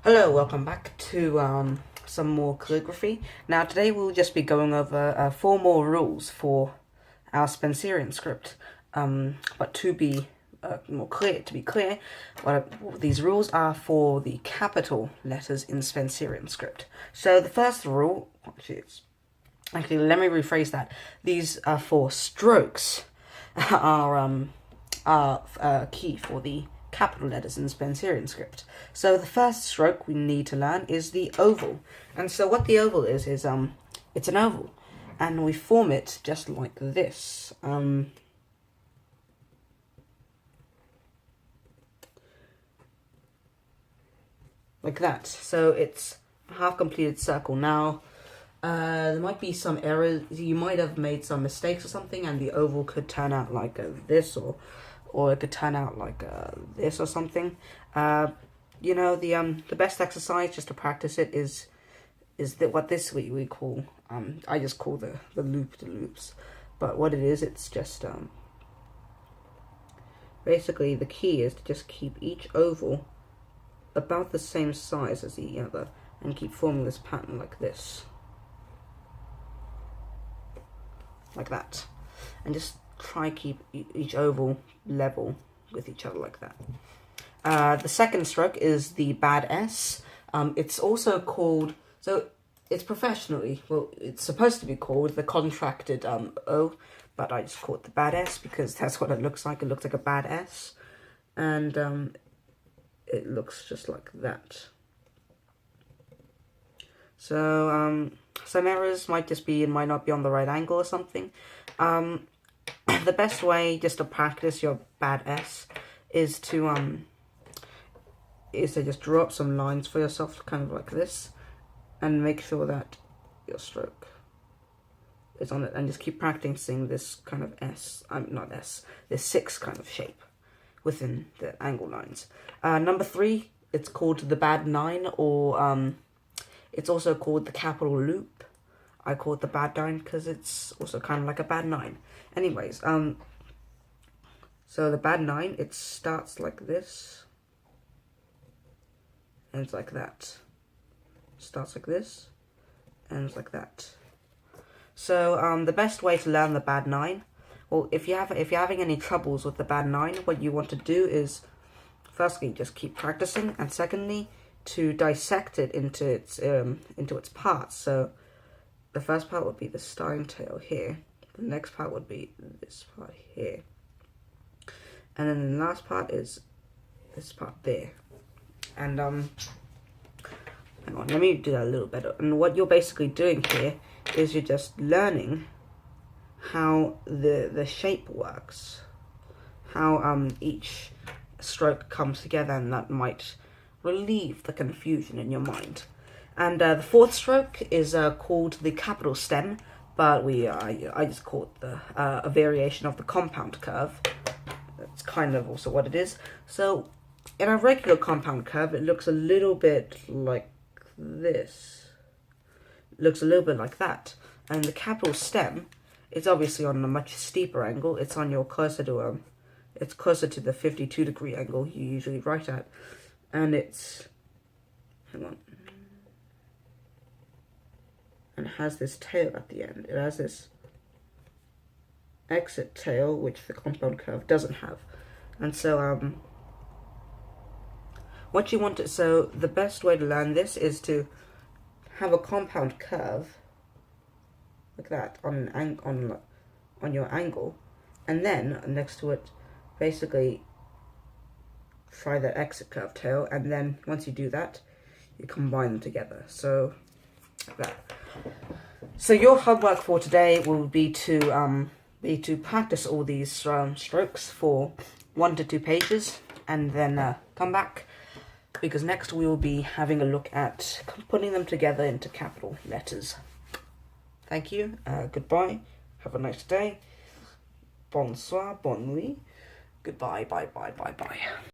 Hello, welcome back to some more calligraphy. Now today we'll just be going over 4 more rules for our Spencerian script. But to be clear, what these rules are for the capital letters in Spencerian script. So the first rule, actually let me rephrase that. These are 4 strokes are key for the capital letters in Spencerian script. So the first stroke we need to learn is the oval. And so what the oval is it's an oval. And we form it just like this. Like that. So it's a half completed circle. Now, there might be some errors. You might have made some mistakes or something, and the oval could turn out like this, or it could turn out like this or something. The best exercise just to practice it is that what this we call I just call the loops. But what it is, it's just basically the key is to just keep each oval about the same size as the other and keep forming this pattern like this. Like that. And just try keep each oval level with each other like that. The second stroke is the bad S. It's also called, so it's professionally, well, it's supposed to be called the contracted O, but I just call it the bad S because that's what it looks like. It looks like a bad S, and it looks just like that. So some errors might just be, it might not be on the right angle or something. The best way just to practice your bad S is to just draw up some lines for yourself, kind of like this, and make sure that your stroke is on it, and just keep practicing this kind of this 6 kind of shape within the angle lines. Number 3, it's called the bad 9, or it's also called the capital loop. I call it the bad 9 because it's also kind of like a bad 9. Anyways, so the bad 9, it starts like this, ends like that. Starts like this, ends like that. So the best way to learn the bad 9, well, if you're having any troubles with the bad 9, what you want to do is, firstly, just keep practicing, and secondly, to dissect it into its parts. So the first part would be the starting tail here. The next part would be this part here. And then the last part is this part there. And hang on, let me do that a little better. And what you're basically doing here is you're just learning how the shape works, how each stroke comes together, and that might relieve the confusion in your mind. And the 4th stroke is called the capital stem, but I just call it a variation of the compound curve. That's kind of also what it is. So in a regular compound curve, it looks a little bit like this. It looks a little bit like that. And the capital stem, it's obviously on a much steeper angle. It's on your closer to it's closer to the 52-degree angle you usually write at, and it's, hang on, and it has this tail at the end. It has this exit tail, which the compound curve doesn't have. And so what you want to, so the best way to learn this is to have a compound curve like that on your angle, and then next to it basically try that exit curve tail, and then once you do that, you combine them together. So like that. So your homework for today will be to practice all these strokes for 1 to 2 pages, and then come back, because next we will be having a look at putting them together into capital letters. Thank you. Goodbye. Have a nice day. Bonsoir. Bonne nuit. Goodbye. Bye.